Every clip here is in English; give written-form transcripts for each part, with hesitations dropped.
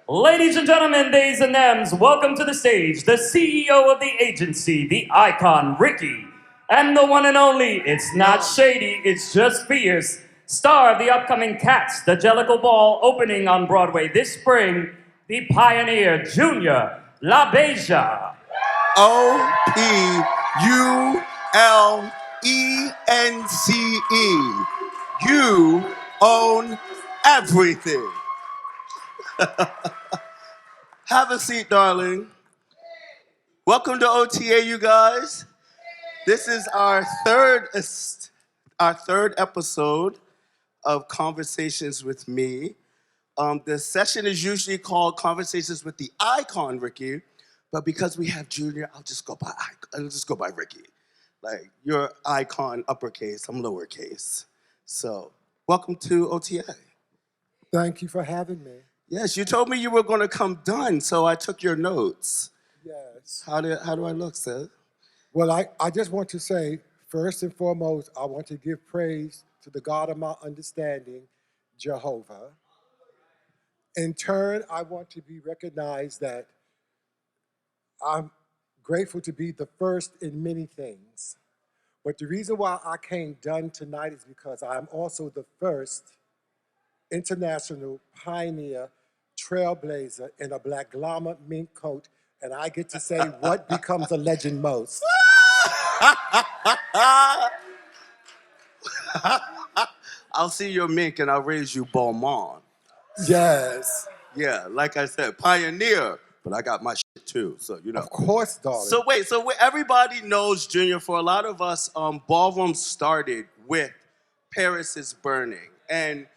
Ladies and gentlemen, theys and thems, welcome to the stage, the CEO of the agency, the icon, Ricky, and the one and only, it's not shady, it's just fierce, star of the upcoming Cats, the Jellicle Ball opening on Broadway this spring, the pioneer, Junior, LaBeija. Opulencee. You own everything. Have a seat, darling. Welcome to OTA, you guys. This is our third episode of Conversations with Me. The session is usually called Conversations with the Icon, Ricky, but because we have Junior, I'll just go by Ricky. Like, you're Icon uppercase, I'm lowercase. So, welcome to OTA. Thank you for having me. Yes, you told me you were going to come done, so I took your notes. Yes. How do I look, sir? Well, I just want to say, first and foremost, I want to give praise to the God of my understanding, Jehovah. In turn, I want to be recognized that I'm grateful to be the first in many things. But the reason why I came done tonight is because I'm also the first international pioneer trailblazer in a black llama mink coat, and I get to say what becomes a legend most. I'll see your mink and I'll raise you Beaumont. Yes. Yeah, like I said, pioneer, but I got my shit too, so you know. Of course, darling. So wait, everybody knows Junior. For a lot of us, ballroom started with Paris is Burning. And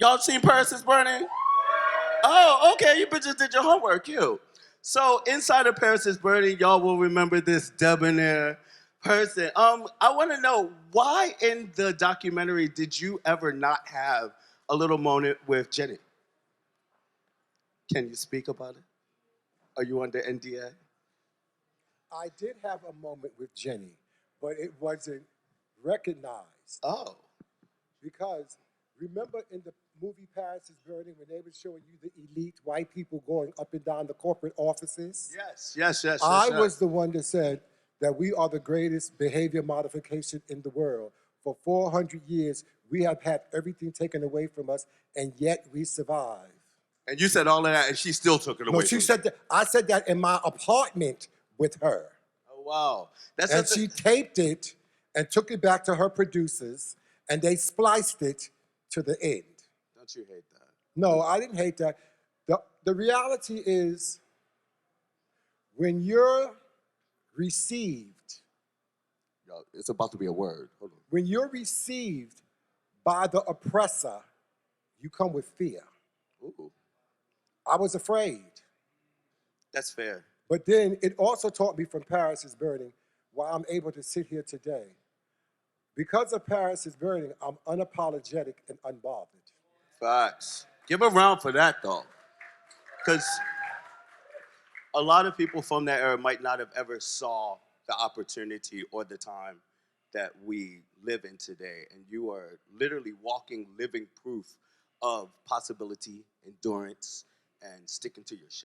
y'all seen Paris is Burning? Oh, okay, you bitches did your homework, you. So inside of Paris is Burning, y'all will remember this debonair person. I want to know, why in the documentary did you ever not have a little moment with Jenny? Can you speak about it? Are you under NDA? I did have a moment with Jenny, but it wasn't recognized. Oh. Because remember in the movie Paris is Burning when they were showing you the elite white people going up and down the corporate offices? Yes. I was the one that said that we are the greatest behavior modification in the world. For 400 years, we have had everything taken away from us, and yet we survive. And you said all of that, and she still took it away. No, she said that. I said that in my apartment with her. Oh, wow. And she taped it and took it back to her producers, and they spliced it to the end. Don't you hate that? No, I didn't hate that. The reality is, when you're received, Yo, it's about to be a word. Hold on. when you're received by the oppressor, you come with fear. Ooh, I was afraid. that's fair. But then it also taught me from Paris is Burning why I'm able to sit here today. Because of Paris is Burning, I'm unapologetic and unbothered. Facts. Give a round for that, though. Because a lot of people from that era might not have ever saw the opportunity or the time that we live in today. And you are literally walking, living proof of possibility, endurance, and sticking to your shit.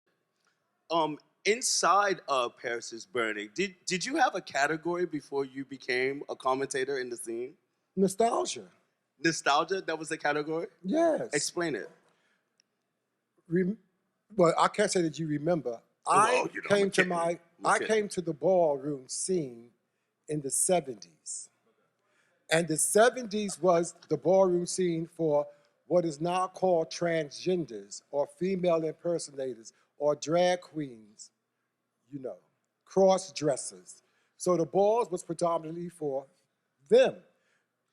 Inside of Paris is Burning, did you have a category before you became a commentator in the scene? Nostalgia. Nostalgia, that was a category? Yes. Explain it. Well, I can't say that you remember. I came to the ballroom scene in the 70s. And the 70s was the ballroom scene for what is now called transgenders or female impersonators or drag queens, you know, cross-dressers. So the balls was predominantly for them.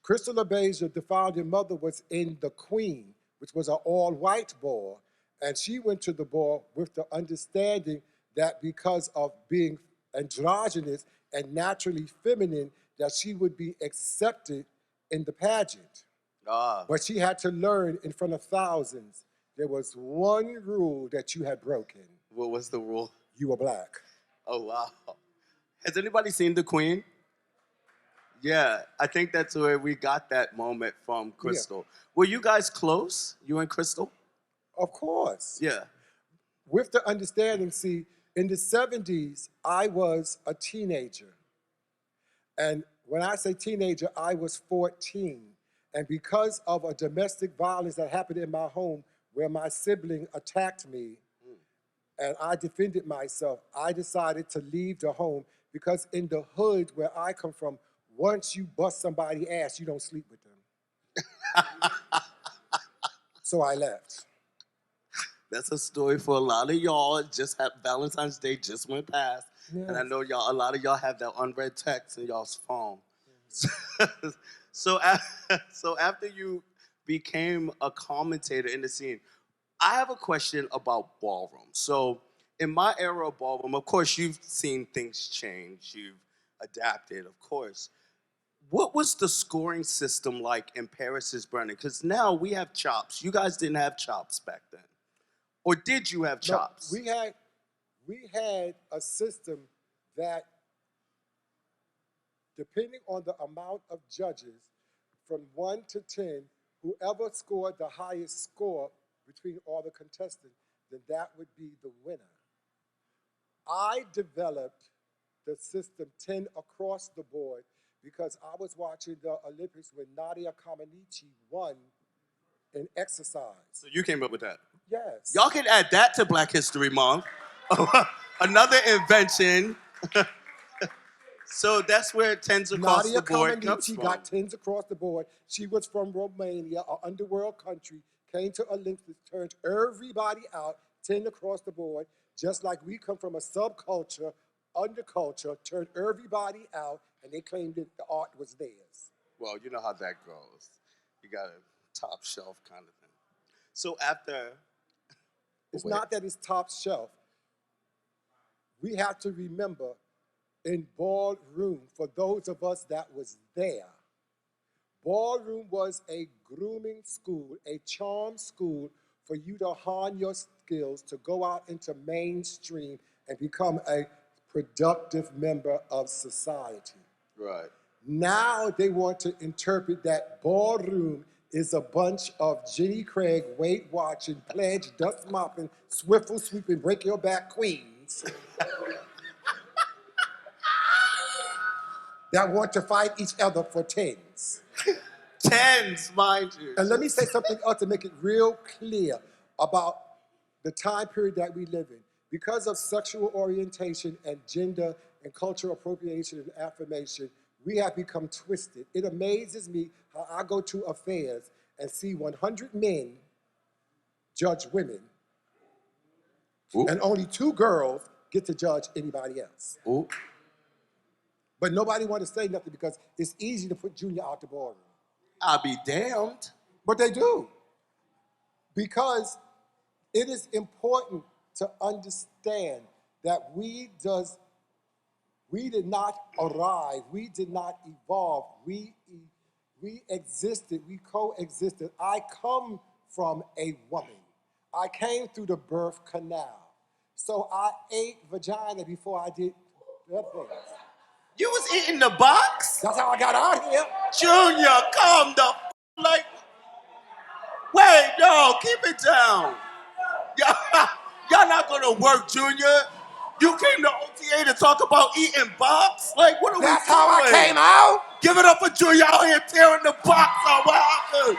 Crystal LaBeija, the founding mother, was in the Queen, which was an all-white ball. And she went to the ball with the understanding that because of being androgynous and naturally feminine, that she would be accepted in the pageant. But she had to learn in front of thousands. There was one rule that you had broken. What was the rule? You were black. Oh, wow. Has anybody seen The Queen? Yeah, I think that's where we got that moment from Crystal. Yeah. Were you guys close, you and Crystal? Of course. Yeah. with the understanding, see, in the 70s, I was a teenager. And when I say teenager, I was 14. And because of a domestic violence that happened in my home where my sibling attacked me and I defended myself, I decided to leave the home because in the hood where I come from, once you bust somebody's ass, you don't sleep with them. So I left. That's a story for a lot of y'all. It just had Valentine's Day just went past. Yes. And I know a lot of y'all have that unread text in y'all's phone. So after you became a commentator in the scene, I have a question about ballroom. So in my era of ballroom, of course, you've seen things change. You've adapted, of course. What was the scoring system like in Paris is Burning? Because now we have chops. You guys didn't have chops back then. Or did you have chops? No, we had a system that, depending on the amount of judges, from 1 to 10, whoever scored the highest score between all the contestants, then that would be the winner. I developed the system 10 across the board because I was watching the Olympics when Nadia Comaneci won in exercise. So you came up with that? Yes. Y'all can add that to Black History Month. Another invention. So that's where it tends across Nadia the board comes Comaneci from. got 10s across the board. She was from Romania, an underworld country, came to Olympics, turned everybody out, 10 across the board, just like we come from a subculture, underculture, turned everybody out, and they claimed that the art was theirs. Well, you know how that goes. You got a top shelf kind of thing. So after... It's not that it's top shelf. We have to remember, in ballroom, for those of us that was there, ballroom was a grooming school, a charm school for you to hone your skills to go out into mainstream and become a productive member of society. Right. Now they want to interpret that ballroom is a bunch of Jenny Craig, Weight Watching, Pledge, Dust Mopping, Swiffle Sweeping, Break Your Back queens that want to fight each other for tens. Tens, mind you. And let me say something else to make it real clear about the time period that we live in. Because of sexual orientation and gender and cultural appropriation and affirmation, we have become twisted. It amazes me how I go to affairs and see 100 men judge women, Ooh. and only 2 girls get to judge anybody else. Ooh. But nobody want to say nothing because it's easy to put Junior out the ballroom. I'll be damned. But they do. Because it is important to understand that we did not arrive, we did not evolve, we existed, we coexisted. I come from a woman. I came through the birth canal. So I ate vagina before I did other things. You was eating the box? That's how I got out here. Junior, calm the like. Wait, no, keep it down. Y'all not gonna work, Junior. You came to OTA to talk about eating box? Like, what are That's we doing? how I came out. Give it up for Junior out here tearing the box out. What happened?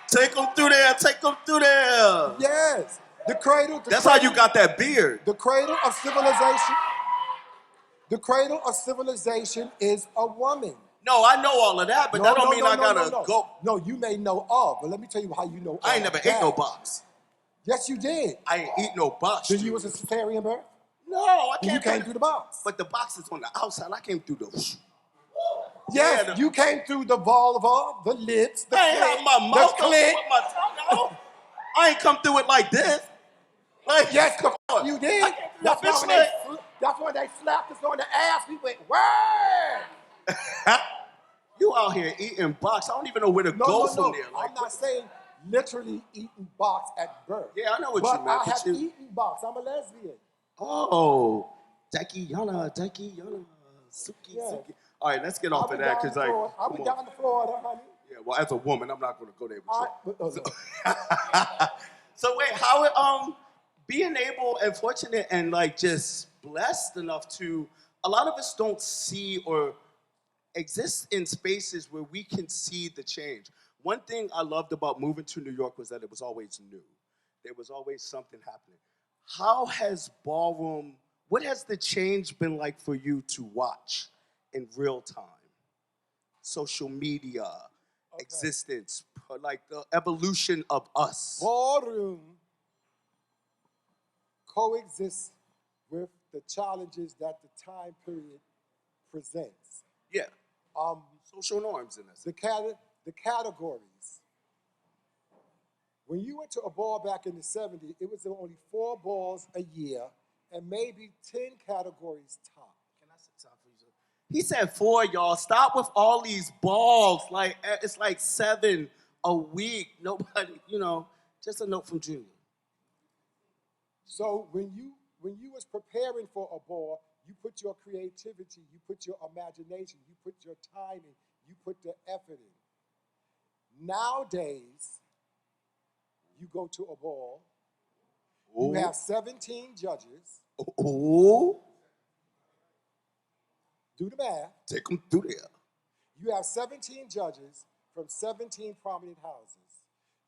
Take them through there. Take them through there. Yes. The cradle. That's how you got that beard. The cradle of civilization. The cradle of civilization is a woman. No, I know all of that, but that don't mean I gotta go. No, you may know of, but let me tell you how you know I ain't never ate no box. Yes, you did. I ain't eat no box. Then you was a cesarean birth? No, I You came through the box. But the box is on the outside. I came through the... Yes, Yeah, you came through the vulva, the lips, the I ain't have my mouth the open clit. with my tongue out. I ain't come through it like this. Like, Yes, you did. That's when they slapped us on the ass. We went, word! You out here eating box. I don't even know where to go from there. Like, I'm not saying literally eating box at birth. Yeah, I know what but you meant. I have eaten box. I'm a lesbian. Oh, Suki, Yeah. Suki. All right, let's get off of that because I went down to Florida, honey. Yeah, well, as a woman, I'm not going to go there with you. No. So wait, how being able and fortunate and like just blessed enough to, a lot of us don't see or exist in spaces where we can see the change. One thing I loved about moving to New York was that it was always new. There was always something happening. How has ballroom, what has the change been like for you to watch in real time? Social media, existence, like the evolution of us. Ballroom coexists with the challenges that the time period presents. Yeah, Um, social norms in this. the categories. When you went to a ball back in the 70s, it was only 4 balls a year and maybe 10 categories top. Can I say something for you? He said 4, y'all. Stop with all these balls. Like it's like 7 a week. Nobody, just a note from Junior. So when you was preparing for a ball, you put your creativity, you put your imagination, you put your time in, you put the effort in. Nowadays, you go to a ball, you have 17 judges. Oh, Do the math. take them through there. You have 17 judges from 17 prominent houses.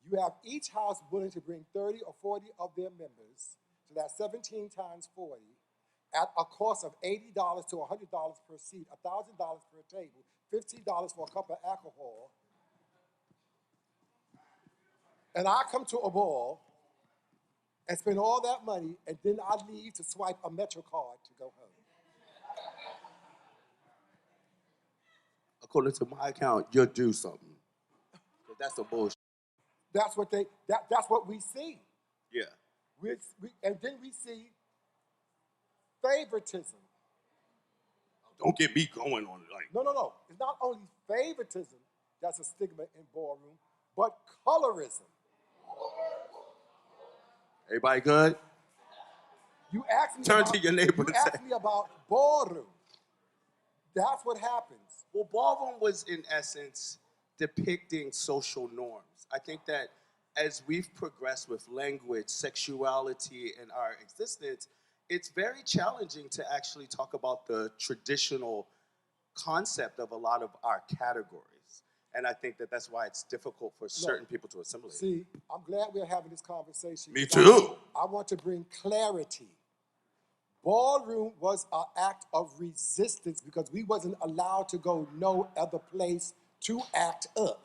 You have each house willing to bring 30 or 40 of their members. So that's 17 times 40 at a cost of $80 to $100 per seat, $1,000 per table, $15 for a cup of alcohol. And I come to a ball and spend all that money, and then I leave to swipe a Metro card to go home. According to my account, you'll do something. That's a bullshit. That's what we see. Yeah. And then we see favoritism. Don't get me going on it. Like, No. It's not only favoritism that's a stigma in ballroom, but colorism. everybody good? You asked me Turn about, to your neighbor You and asked say- me about ballroom. That's what happens. Well, ballroom was in essence depicting social norms. I think that as we've progressed with language, sexuality, and our existence, it's very challenging to actually talk about the traditional concept of a lot of our categories. And I think that that's why it's difficult for certain people to assimilate. See, I'm glad we're having this conversation. Me too. I want to bring clarity. Ballroom was an act of resistance because we wasn't allowed to go no other place to act up.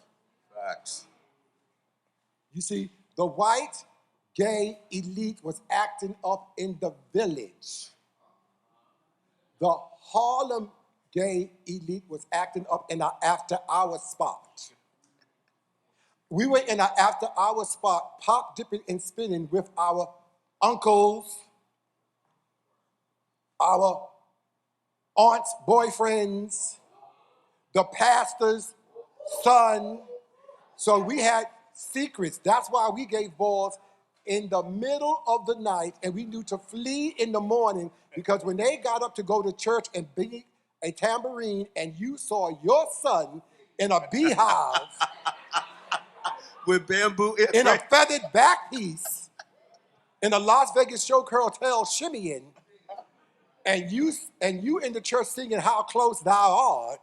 Facts. You see, the white gay elite was acting up in the village. The Harlem gay elite was acting up in our after-hour spot. We were in our after-hour spot, pop, dipping, and spinning with our uncles, our aunts' boyfriends, the pastor's son. So we had secrets. That's why we gave balls in the middle of the night, and we knew to flee in the morning because when they got up to go to church and beat a tambourine and you saw your son in a beehive With bamboo in a feathered back piece in a Las Vegas show hotel shimmying, and you in the church singing "How Close Thou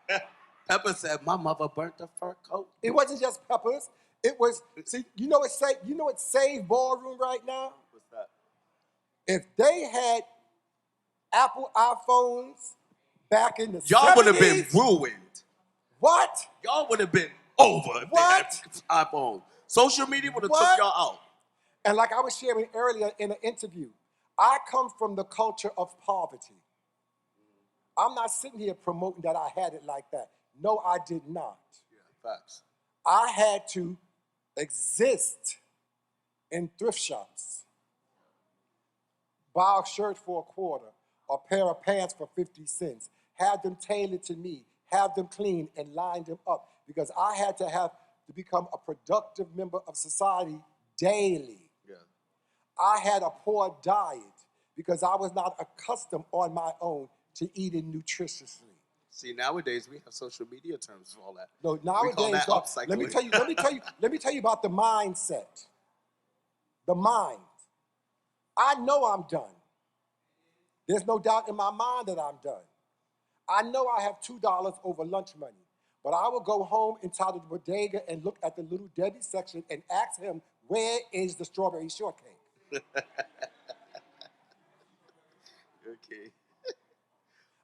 Art." Pepper said, "My mother burnt the fur coat." It wasn't just peppers. It was, see, you know what saved ballroom right now? What's that? If they had Apple iPhones back in the Y'all 70s, would have been ruined. What? Y'all would have been over if What? they had iPhone. Social media would have What? took y'all out. And like I was sharing earlier in an interview, I come from the culture of poverty. I'm not sitting here promoting that I had it like that. No, I did not. Yeah, facts. I had to exist in thrift shops, buy a shirt for a quarter, a pair of pants for 50 cents, have them tailored to me, have them clean and line them up because I had to become a productive member of society daily. Yeah. I had a poor diet because I was not accustomed on my own to eating nutritiously. See, nowadays we have social media terms for all that. No, We call nowadays, that dog, upcycling. let me tell you about the mindset. The mind. I know I'm done. There's no doubt in my mind that I'm done. I know I have $2 over lunch money, but I will go home inside of the bodega and look at the Little Debbie section and ask him, where is the strawberry shortcake? Okay.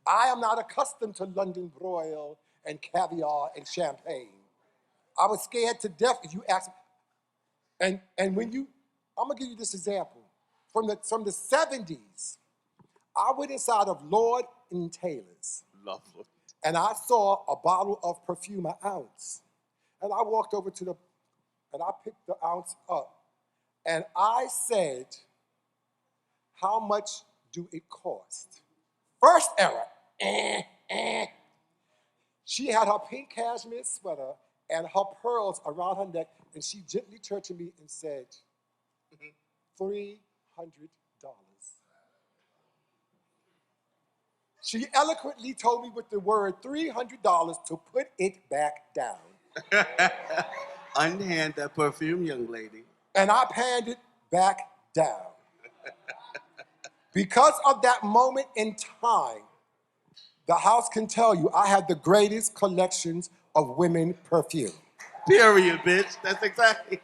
I am not accustomed to London broil and caviar and champagne. I was scared to death if you asked. And when you, I'm gonna give you this example. From the 70s, I went inside of Lord and Taylor's. Lovely. And I saw a bottle of perfume, an ounce. And I walked over to and I picked the ounce up. And I said, how much do it cost? First error. She had her pink cashmere sweater and her pearls around her neck, and she gently turned to me and said, $300. She eloquently told me with the word $300 to put it back down. Unhand that perfume, young lady. And I panned it back down. Because of that moment in time, the house can tell you I have the greatest collections of women perfume. Period, bitch. That's exactly.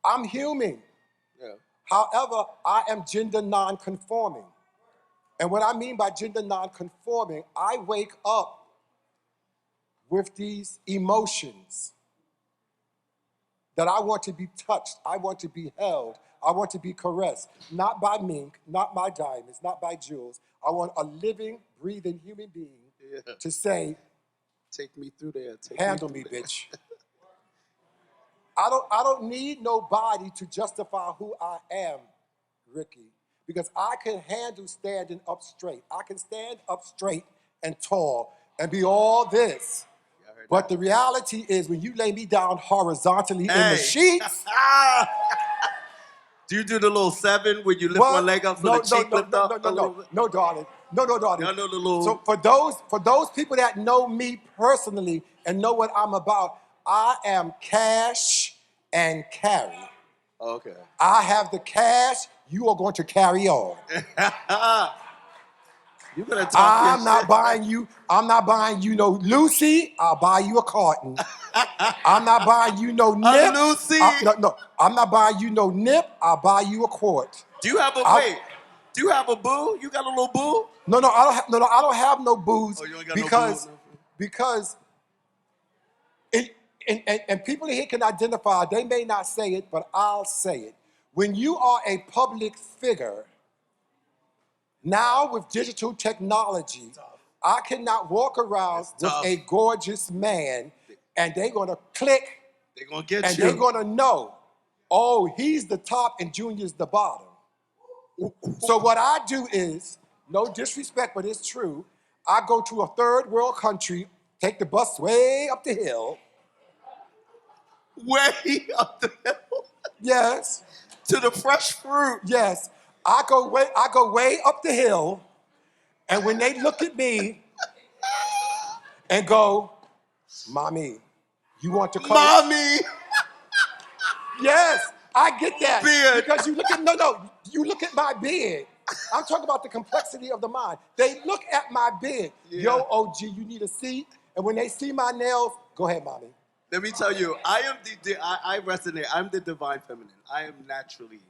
I'm human. Yeah. However, I am gender non-conforming. And what I mean by gender non-conforming, I wake up with these emotions that I want to be touched, I want to be held, I want to be caressed, not by mink, not by diamonds, not by jewels. I want a living, breathing human being to say, take me through there. Handle me, bitch. I don't need nobody to justify who I am, Ricky, because I can handle standing up straight. I can stand up straight and tall and be all this. But the reality is when you lay me down horizontally in the sheets. Do you do the little 7 when you lift one leg up so the cheek lift up a little bit? No, darling. No, darling. Y'all know the little... So for those people that know me personally and know what I'm about, I am cash and carry. Okay. I have the cash. You are going to carry on. You better talk I'm not buying you no Lucy. I'll buy you a carton. I'm not buying you no nip. Lucy. No. I'm not buying you no nip. I'll buy you a quart. Do you have Do you have a boo? You got a little boo? No. I don't have no booze. Oh, you ain't got because no boo? because and people here can identify. They may not say it, but I'll say it. When you are a public figure. Now with digital technology, I cannot walk around with a gorgeous man and they're gonna click. They're gonna get and you. they're gonna know, oh, he's the top and Junior's the bottom. So what I do is, no disrespect, but it's true, I go to a third world country, take the bus way up the hill. Way up the hill? Yes. To the fresh fruit? Yes. I go way up the hill, and when they look at me and go, Mommy, you want to come? Mommy! Yes, I get that. Beard. Because you look at my beard. I'm talking about the complexity of the mind. They look at my beard. Yeah. Yo, OG, you need a seat? And when they see my nails, go ahead, Mommy. Let me tell you, I resonate. I'm the divine feminine. I am naturally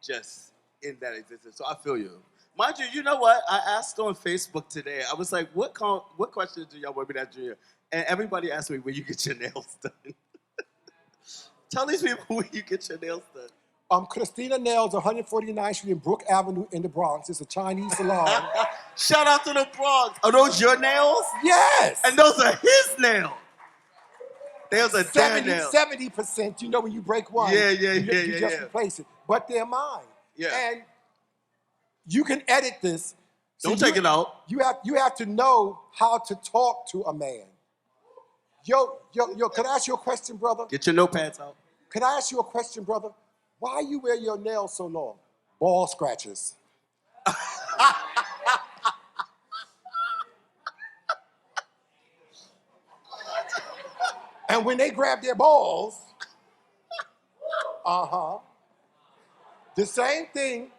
just in that existence. So I feel you. Mind you, you know what? I asked on Facebook today, I was like, what questions do y'all want me to ask Junior? And everybody asked me, when you get your nails done? Tell these people when you get your nails done. Christina Nails, 149th Street in Brook Avenue in the Bronx. It's a Chinese salon. Shout out to the Bronx. Are those your nails? Yes. And those are his nails. Nails are their nails. 70%, you know when you break one, you just replace it. But they're mine. Yeah. And you can edit this. Don't take it out. You have to know how to talk to a man. Yo, can I ask you a question, brother? Get your notepads out. Can I ask you a question, brother? Why you wear your nails so long? Ball scratches. And when they grab their balls, the same thing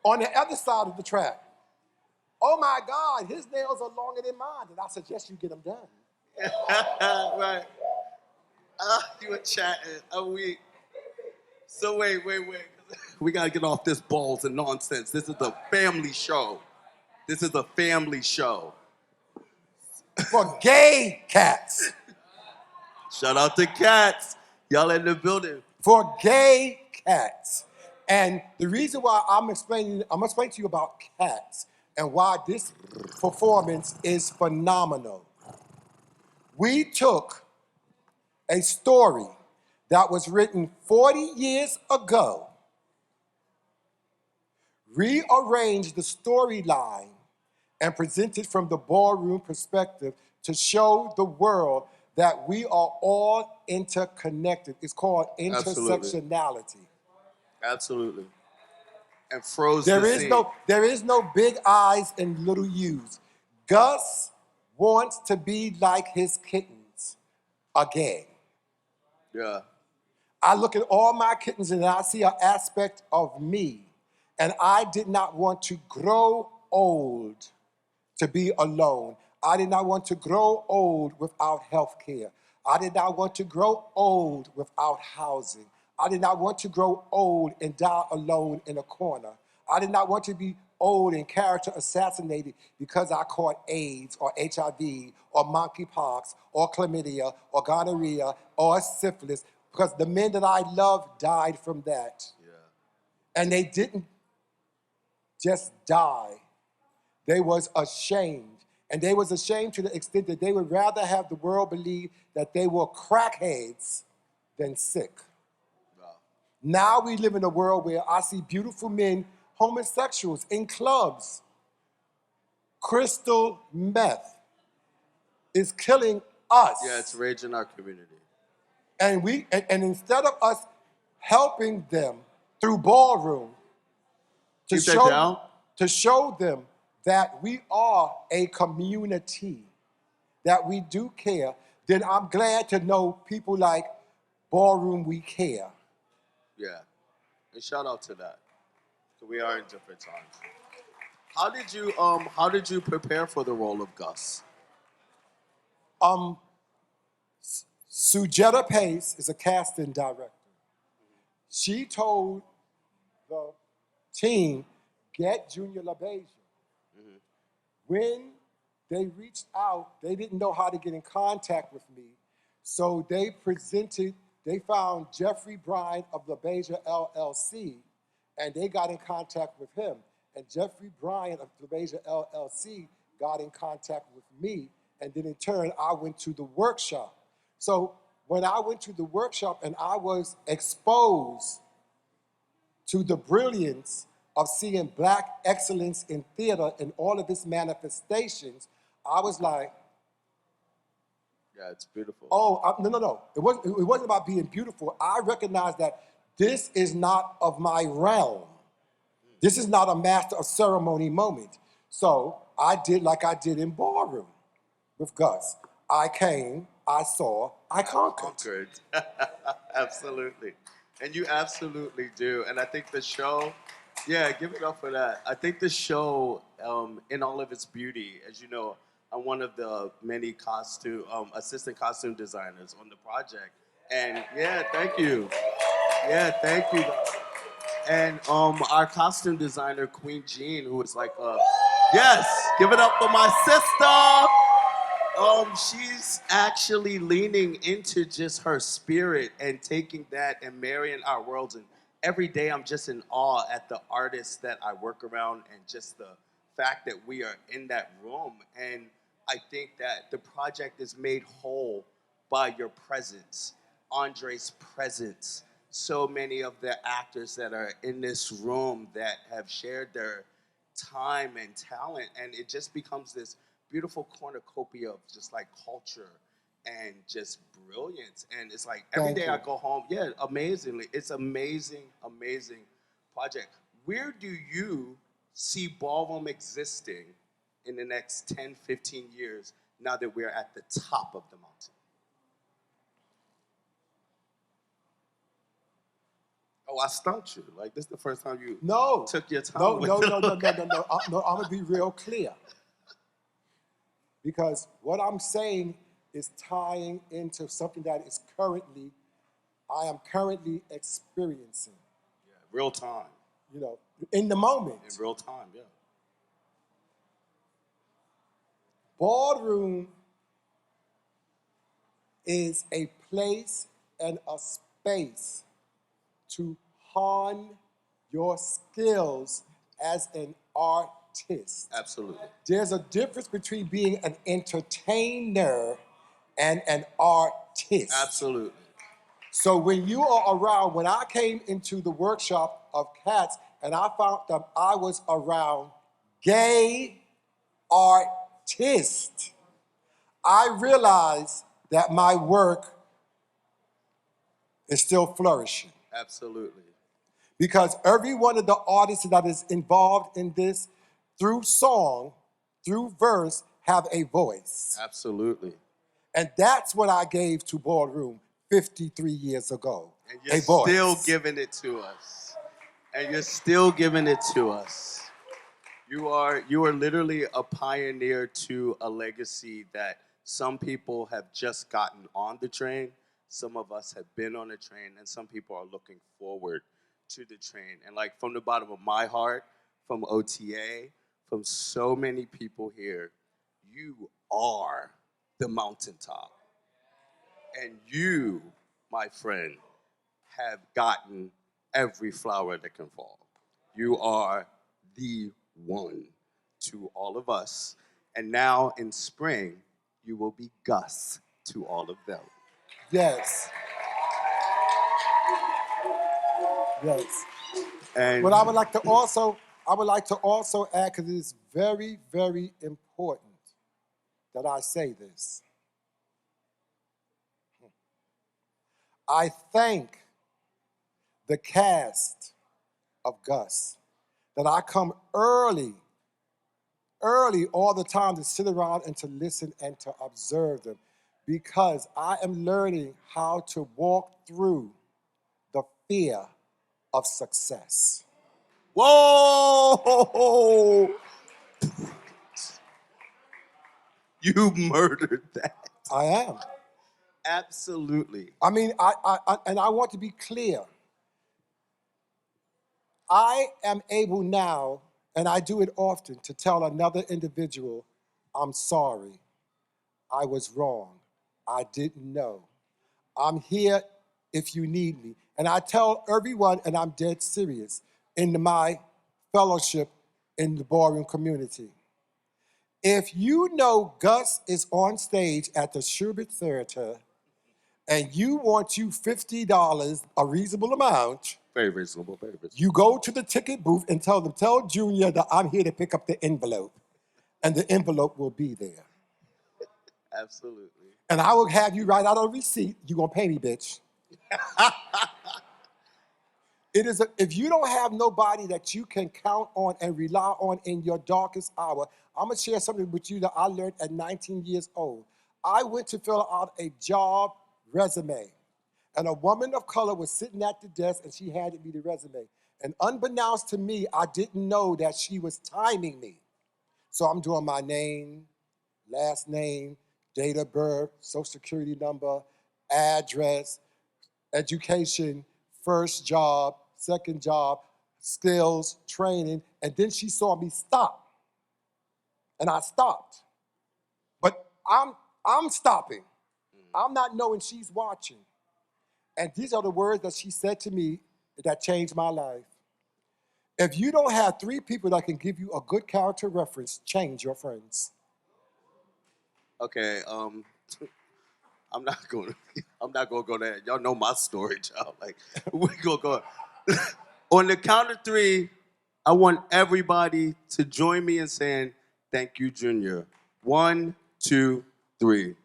on the other side of the track. Oh my God, his nails are longer than mine. And I suggest you get them done. Right. You were chatting. Are we? So wait. We gotta get off this balls and nonsense. This is a family show. This is a family show. For gay cats. Shout out to cats. Y'all in the building. For gay cats. And the reason why I'm explaining to you about cats and why this performance is phenomenal. We took a story that was written 40 years ago, rearranged the storyline, and presented from the ballroom perspective to show the world that we are all interconnected. It's called intersectionality. Absolutely. And froze the scene. There is no big I's and little U's. Gus wants to be like his kittens again. Yeah. I look at all my kittens and I see an aspect of me. And I did not want to grow old to be alone. I did not want to grow old without health care. I did not want to grow old without housing. I did not want to grow old and die alone in a corner. I did not want to be old and character assassinated because I caught AIDS or HIV or monkeypox or chlamydia or gonorrhea or syphilis, because the men that I loved died from that. Yeah. And they didn't just die. They was ashamed. And they was ashamed to the extent that they would rather have the world believe that they were crackheads than sick. Wow. Now we live in a world where I see beautiful men, homosexuals, in clubs. Crystal meth is killing us. Yeah, it's raging our community. And instead of us helping them through ballroom to show them that we are a community, that we do care, then I'm glad to know people like Ballroom We Care. Yeah, and shout out to that. So we are in different times. How did you prepare for the role of Gus? Sujetta Pace is a casting director. She told the team, get Junior LaBeija. Mm-hmm. When they reached out, they didn't know how to get in contact with me. So they found Jeffrey Bryant of LaBeija LLC, and they got in contact with him. And Jeffrey Bryant of LaBeija LLC got in contact with me, and then in turn, I went to the workshop. So when I went to the workshop and I was exposed to the brilliance of seeing Black excellence in theater and all of its manifestations, I was like, yeah, it's beautiful. Oh, no. It wasn't about being beautiful. I recognized that this is not of my realm. This is not a master of ceremony moment. So I did like I did in Ballroom with Gus. I came, I saw, I conquered. Absolutely. And you absolutely do. And I think the show, yeah, give it up for that. I think the show, in all of its beauty, as you know, I'm one of the many assistant costume designers on the project. And yeah, thank you. Yeah, thank you. And our costume designer, Queen Jean, who is like, yes, give it up for my sister. She's actually leaning into just her spirit and taking that and marrying our worlds. And every day I'm just in awe at the artists that I work around and just the fact that we are in that room. And I think that the project is made whole by your presence, Andre's presence. So many of the actors that are in this room that have shared their time and talent, and it just becomes this beautiful cornucopia of just like culture and just brilliance. And it's like every day I go home, yeah, amazingly. It's amazing, amazing project. Where do you see ballroom existing in the next 10, 15 years now that we're at the top of the mountain? Oh, I stumped you. Like, this is the first time you No. took your time No, with no, the no, no, look. no, no, no. No, I'm gonna be real clear. Because what I'm saying is tying into something that is I am currently experiencing. Yeah, real time. You know, in the moment. In real time, yeah. Ballroom is a place and a space to hone your skills as an artist. Absolutely. There's a difference between being an entertainer and an artist. Absolutely. So when you are around, when I came into the workshop of cats and I found that I was around gay artists, I realized that my work is still flourishing. Absolutely. Because every one of the artists that is involved in this, through song, through verse, have a voice. Absolutely. And that's what I gave to Ballroom 53 years ago. And you're a voice. still giving it to us. And you're still giving it to us. You are literally a pioneer to a legacy that some people have just gotten on the train, some of us have been on the train, and some people are looking forward to the train. And like from the bottom of my heart, from OTA, from so many people here, you are the mountaintop. And you, my friend, have gotten every flower that can fall. You are the one to all of us. And now in spring, you will be Gus to all of them. Yes. Yes. And But I would like to also add, because it is very, very important that I say this. I thank the cast of Gus that I come early all the time to sit around and to listen and to observe them, because I am learning how to walk through the fear of success. whoa! You murdered that. I am. Absolutely. I mean, and I want to be clear. I am able now, and I do it often, to tell another individual, I'm sorry, I was wrong, I didn't know. I'm here if you need me. And I tell everyone, and I'm dead serious, in my fellowship in the ballroom community. If you know Gus is on stage at the Schubert Theater and you want you $50, a reasonable amount, Very reasonable, very reasonable. you go to the ticket booth and tell Junior that I'm here to pick up the envelope, and the envelope will be there. Absolutely. And I will have you write out a receipt. You gonna pay me, bitch. If you don't have nobody that you can count on and rely on in your darkest hour, I'm gonna share something with you that I learned at 19 years old. I went to fill out a job resume, and a woman of color was sitting at the desk and she handed me the resume. And unbeknownst to me, I didn't know that she was timing me. So I'm doing my name, last name, date of birth, social security number, address, education, first job, second job, skills, training, and then she saw me stop. And I stopped. But I'm stopping. I'm not knowing she's watching. And these are the words that she said to me that changed my life. If you don't have 3 people that can give you a good character reference, change your friends. Okay, I'm not gonna go there. Y'all know my story, child. Like, we gonna go. On the count of 3, I want everybody to join me in saying thank you, Junior. 1, 2, 3.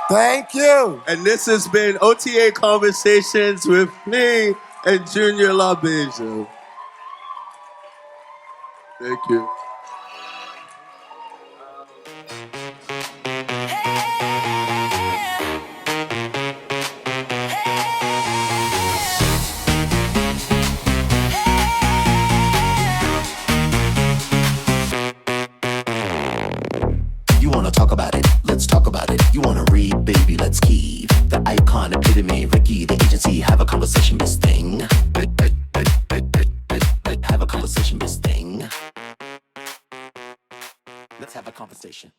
Thank you. And this has been OTA Conversations with me and Junior LaBeija. Thank you. You wanna read, baby, let's keep the icon, epitome, Ricky, the agency. Have a conversation, Miss Thing. Have a conversation, Miss Thing. Let's have a conversation.